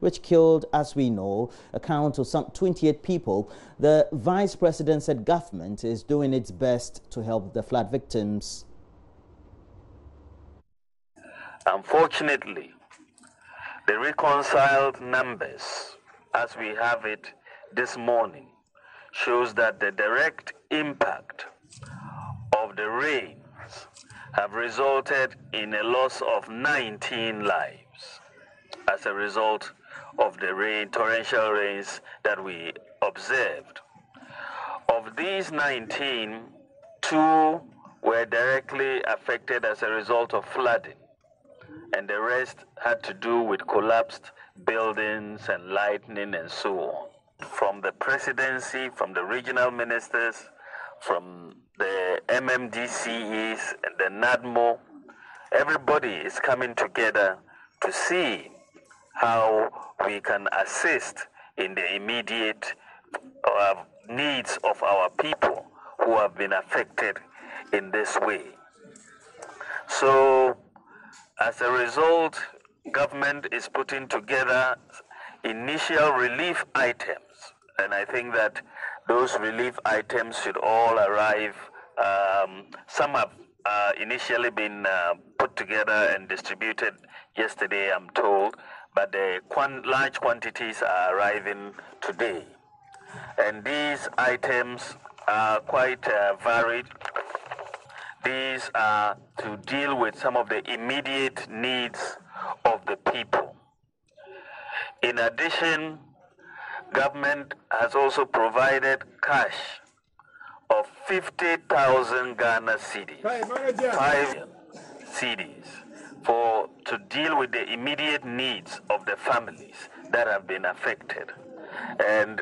which killed, as we know, a count of some 28 people. The Vice President said government is doing its best to help the flood victims. Unfortunately, the reconciled numbers, as we have it this morning, shows that the direct impact of the rains have resulted in a loss of 19 lives as a result of the torrential rains that we observed. Of these 19, 2 were directly affected as a result of flooding, and the rest had to do with collapsed buildings and lightning and so on. From the presidency, from the regional ministers, from the MMDCEs and the NADMO, everybody is coming together to see how we can assist in the immediate needs of our people who have been affected in this way. So, as a result, government is putting together initial relief items, and I think that those relief items should all arrive. Some have initially been put together and distributed yesterday, I'm told, but the large quantities are arriving today. And these items are quite varied. These are to deal with some of the immediate needs of the people. In addition, government has also provided cash of 50,000 Ghana cedis, 5 cedis, to deal with the immediate needs of the families that have been affected. And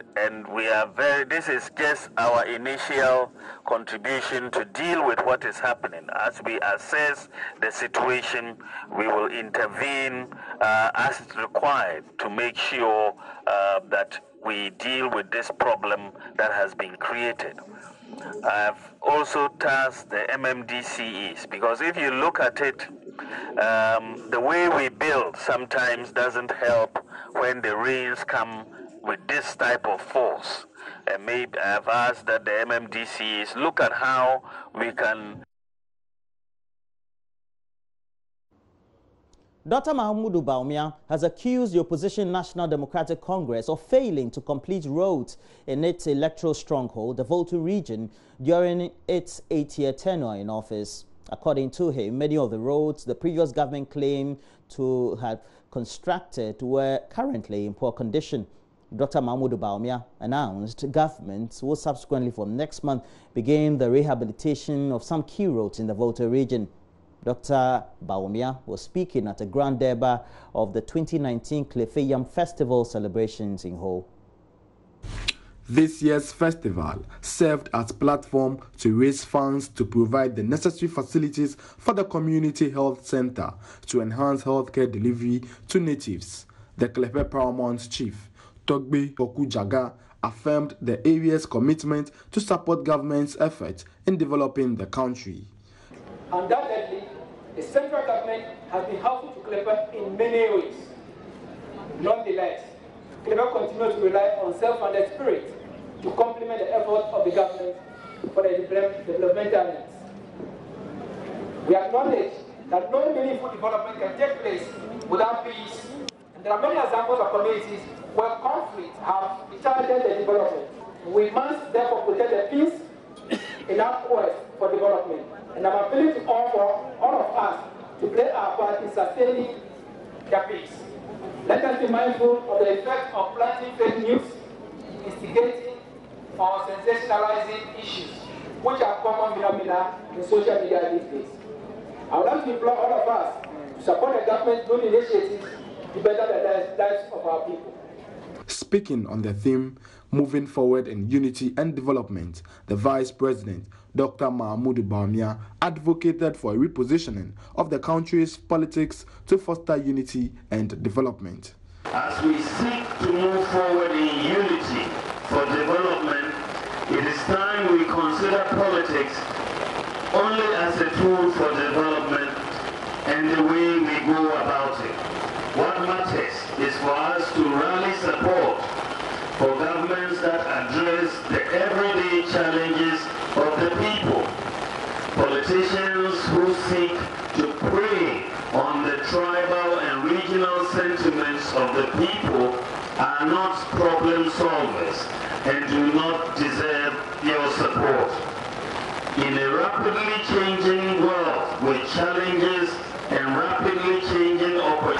we are this is just our initial contribution to deal with what is happening. As we assess the situation, we will intervene as required to make sure that we deal with this problem that has been created. I've also tasked the MMDCEs, because if you look at it, the way we build sometimes doesn't help when the rains come with this type of force. And maybe I've asked that the MMDCs look at how we can. Dr. Mahamudu Bawumia has accused the opposition National Democratic Congress of failing to complete roads in its electoral stronghold, the Volta region, during its 8-year tenure in office. According to him, many of the roads the previous government claimed to have constructed were currently in poor condition. Dr. Mahamudu Bawumia announced government will subsequently from next month begin the rehabilitation of some key roads in the Volta region. Dr. Bawumia was speaking at a grand derby of the 2019 Klefeyam Festival celebrations in Ho. This year's festival served as platform to raise funds to provide the necessary facilities for the community health center to enhance healthcare delivery to natives. The Klepe Paramount Chief, Togbe Okujaga, affirmed the area's commitment to support government's efforts in developing the country. Undoubtedly, the central government has been helpful to Klepe in many ways. Nonetheless, Klepe continues to rely on self-funded spirit to complement the efforts of the government for the developmental needs. We acknowledge that no meaningful development can take place without peace, and there are many examples of communities where conflicts have retarded the development. We must therefore protect the peace in our quest for development, and I'm appealing to all of us to play our part in sustaining the peace. Let us be mindful of the effect of planting fake news, instigating or sensationalizing issues, which are common phenomena in social media these days. I would like to implore all of us to support the government's good initiatives to better the lives of our people. Speaking on the theme, Moving Forward in Unity and Development, the Vice President, Dr. Mahamudu Bawumia, advocated for a repositioning of the country's politics to foster unity and development. As we seek to move forward in unity for development, it is time we consider politics only as a tool for development and the way we go about it. What matters is for us to rally support for governments that address the everyday challenges of the people. Politicians who seek to prey on the tribal and regional sentiments of the people are not problem solvers and do not deserve your support. In a rapidly changing world with challenges and rapidly changing opportunities,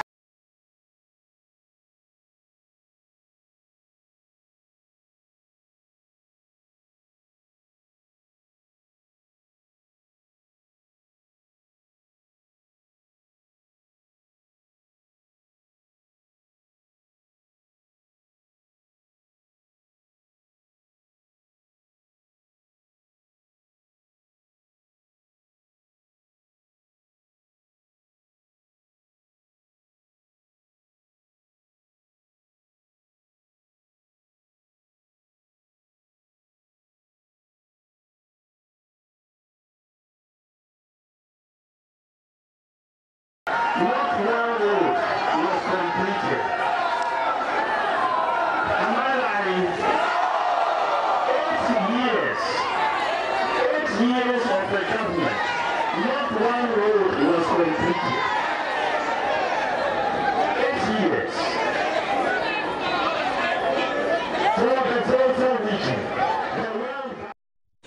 not one road was completed. Am I lying? 8 years of the government, not one road was completed. 8 years. For the Delta region,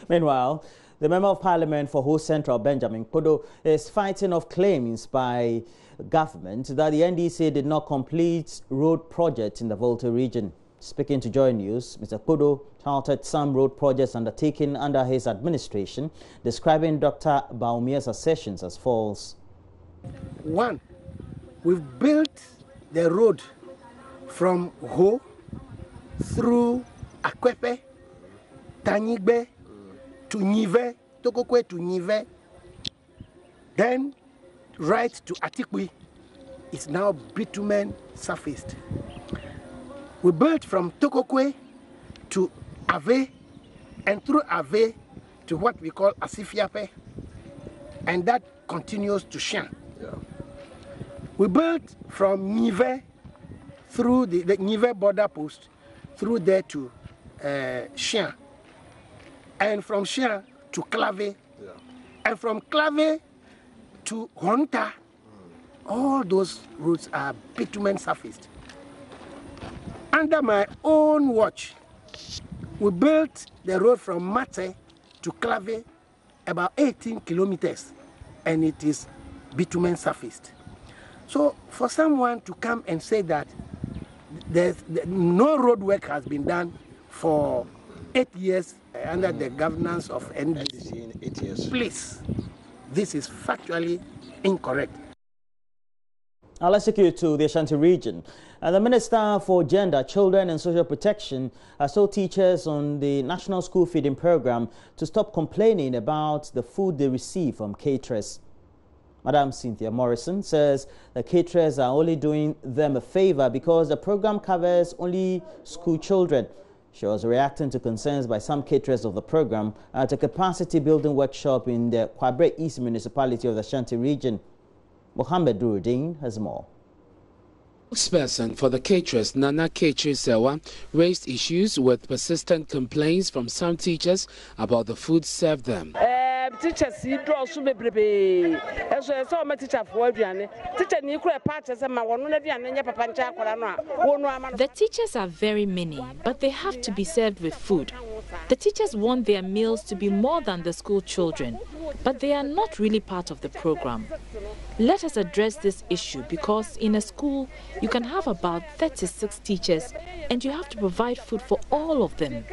Meanwhile, the Member of Parliament for Ho Central, Benjamin Kodo, is fighting off claims by government that the NDC did not complete road projects in the Volta region. Speaking to JoyNews, Mr. Kodo touted some road projects undertaken under his administration, describing Dr. Baumia's assertions as false. One, we've built the road from Ho through Akwepe, Tanyigbe, to Nive, Tokokwe to Nive, then right to Atikwi. It's now bitumen surfaced. We built from Tokokwe to Ave, and through Ave to what we call Asifiape, and that continues to Shan. Yeah. We built from Nive through the Nive border post, through there to Shan. And from Shia to Clave, and from Clave to Honta, all those routes are bitumen surfaced. Under my own watch, we built the road from Mate to Clave, about 18 kilometers, and it is bitumen surfaced. So for someone to come and say that no road work has been done for 8 years under the governance of NDC in 8 years. Please, this is factually incorrect. Now let's take you to the Ashanti region. The Minister for Gender, Children and Social Protection has told teachers on the National School Feeding Program to stop complaining about the food they receive from caterers. Madam Cynthia Morrison says the caterers are only doing them a favor because the program covers only school children. She was reacting to concerns by some caterers of the program at a capacity building workshop in the Kwabre East municipality of the Ashanti region. Mohammed Duruddin has more. Spokesperson for the caterers, Nana Kechi Sewa, raised issues with persistent complaints from some teachers about the food served them. Teachers the teachers are very many, but they have to be served with food. The teachers want their meals to be more than the school children, but they are not really part of the program. Let us address this issue because in a school you can have about 36 teachers and you have to provide food for all of them.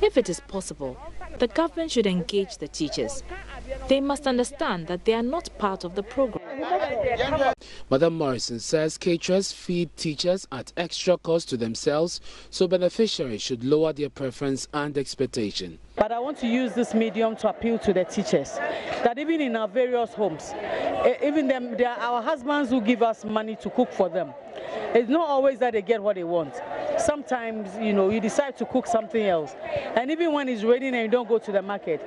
If it is possible, the government should engage the teachers. They must understand that they are not part of the program. Madam Morrison says caterers feed teachers at extra cost to themselves, so beneficiaries should lower their preference and expectation. But I want to use this medium to appeal to the teachers that even in our various homes, even them, they are our husbands who give us money to cook for them. It's not always that they get what they want. Sometimes, you decide to cook something else. And even when it's raining and you don't go to the market,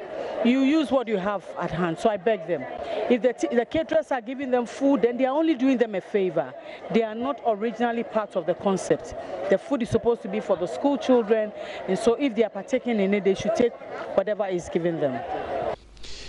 you use what you have at hand. So I beg them. If the caterers are giving them food, then they are only doing them a favor. They are not originally part of the concept. The food is supposed to be for the school children, and so if they are partaking in it, they should take whatever is given them.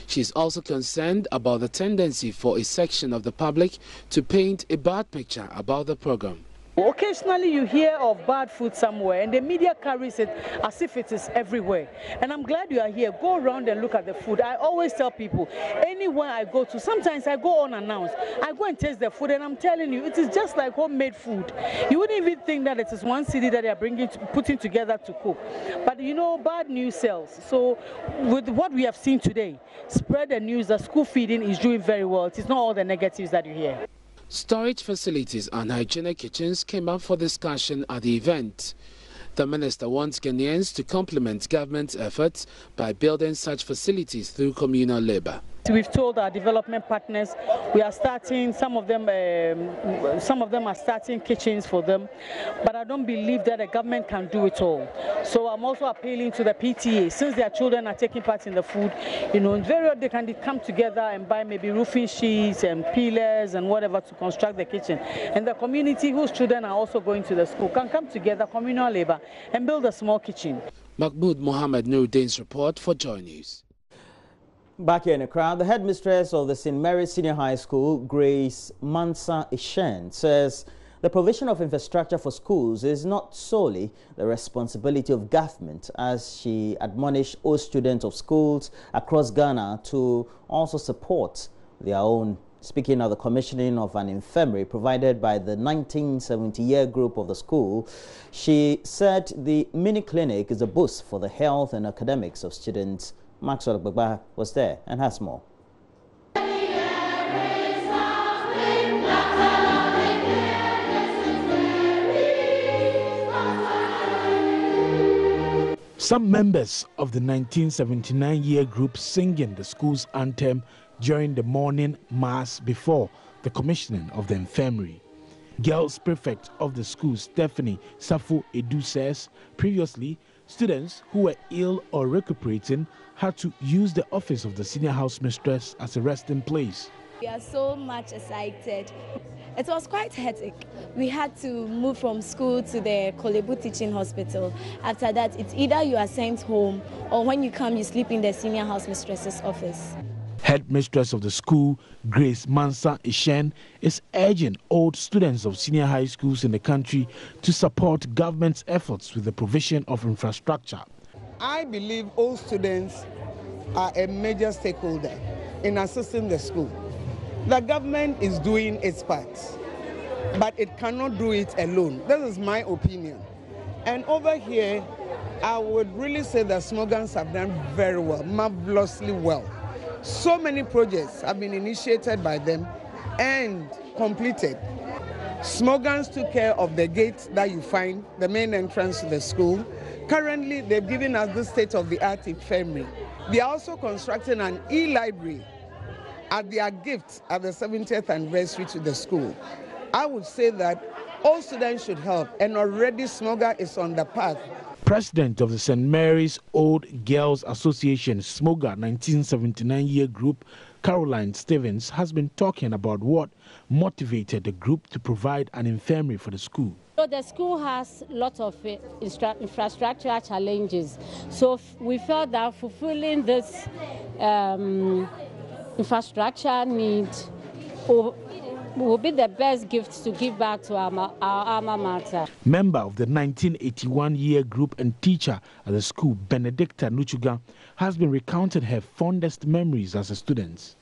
She is also concerned about the tendency for a section of the public to paint a bad picture about the program. Occasionally you hear of bad food somewhere and the media carries it as if it is everywhere. And I'm glad you are here. Go around and look at the food. I always tell people, anywhere I go to, sometimes I go unannounced. I go and taste the food and I'm telling you, it is just like homemade food. You wouldn't even think that it is one city that they are putting together to cook. But you know, bad news sells. So with what we have seen today, spread the news that school feeding is doing very well. It is not all the negatives that you hear. Storage facilities and hygienic kitchens came up for discussion at the event. The minister wants Ghanaians to complement government's efforts by building such facilities through communal labor. We've told our development partners we are starting, some of them are starting kitchens for them, but I don't believe that the government can do it all. So I'm also appealing to the PTA, since their children are taking part in the food, you know, they can come together and buy maybe roofing sheets and peelers and whatever to construct the kitchen. And the community whose children are also going to the school can come together, communal labor, and build a small kitchen. Mahmoud Mohammed Nuruddin's report for JoyNews. Back here in the crowd, the headmistress of the St. Mary's Senior High School, Grace Mansa Ishen, says the provision of infrastructure for schools is not solely the responsibility of government, as she admonished all students of schools across Ghana to also support their own. Speaking of the commissioning of an infirmary provided by the 1970-year group of the school, she said the mini clinic is a boost for the health and academics of students. Maxwell Gbagba was there and has more. Some members of the 1979-year group singing the school's anthem during the morning mass before the commissioning of the infirmary. Girls prefect of the school, Stephanie Safo Edu, says previously students who were ill or recuperating had to use the office of the senior house mistress as a resting place. We are so much excited. It was quite hectic. We had to move from school to the Kolebu Teaching Hospital. After that, it's either you are sent home or when you come, you sleep in the senior house mistress's office. Headmistress of the school, Grace Mansa Ishen, is urging all students of senior high schools in the country to support government's efforts with the provision of infrastructure. I believe all students are a major stakeholder in assisting the school. The government is doing its part, but it cannot do it alone. This is my opinion. And over here, I would really say that Smogans have done very well, marvelously well. So many projects have been initiated by them and completed. Smogans took care of the gate that you find, the main entrance to the school. Currently, they've given us the state-of-the-art infirmary. They are also constructing an e-library at their gift at the 70th anniversary to the school. I would say that all students should help, and already Smoga is on the path. President of the St. Mary's Old Girls Association Smoga 1979-year group, Caroline Stevens, has been talking about what motivated the group to provide an infirmary for the school. So the school has lots of infrastructural challenges. So we felt that fulfilling this infrastructure need will be the best gift to give back to our alma mater. Member of the 1981-year group and teacher at the school, Benedicta Nuchuga, has been recounting her fondest memories as a student.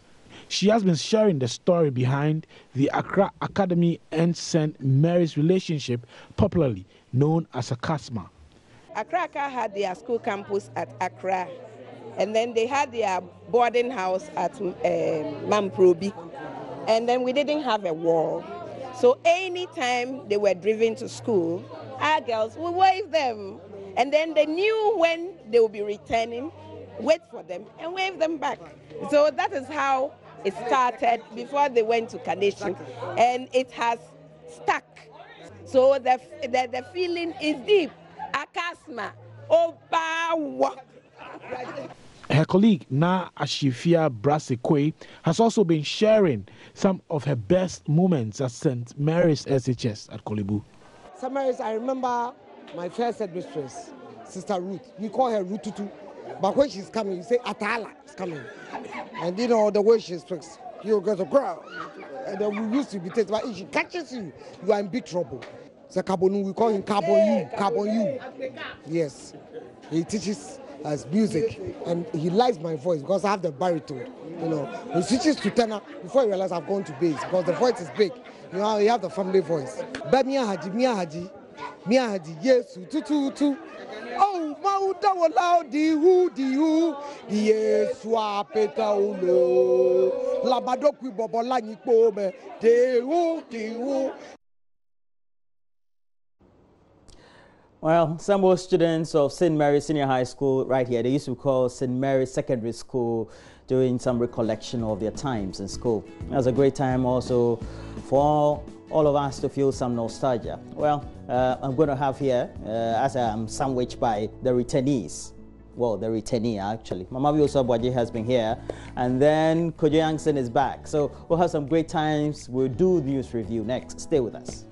She has been sharing the story behind the Accra Academy and St. Mary's relationship, popularly known as a CASMA. Accra had their school campus at Accra, and then they had their boarding house at Mamprobi, and then we didn't have a wall. So anytime they were driven to school, our girls would wave them, and then they knew when they would be returning, wait for them and wave them back. So that is how it started before they went to Kadeshi, and it has stuck. So the feeling is deep. Akasma, Obawa. Her colleague, Na Ashifia Brasekwe, has also been sharing some of her best moments at St. Mary's SHS at Kolebu. St. Mary's, I remember my first headmistress, Sister Ruth. We call her Ruth Tutu. But when she's coming, you say, Atala is coming. And you know, the way she speaks, you go to grow. And then we used to be tested, but if she catches you, you are in big trouble. So Kabonu, we call him Carbon U. Yes. He teaches us music, and he likes my voice because I have the baritone. You know, he switches to tenor before he realizes I've gone to bass because the voice is big. You know, you have the family voice. But Mia Haji, yes, tu. Oh, Mauta wala di hu, yes, swapeta ulo. Labadokwi bobola nipobe, de hu. Well, some more students of St. Mary's Senior High School right here, they used to call St. Mary's Secondary School, doing some recollection of their times in school. It was a great time also for all of us to feel some nostalgia. Well, I'm going to have here, as I'm sandwiched by the returnees. Well, the returnee actually. Mama Biosabwaji has been here, and then Kojo Yangson is back. So we'll have some great times. We'll do news review next. Stay with us.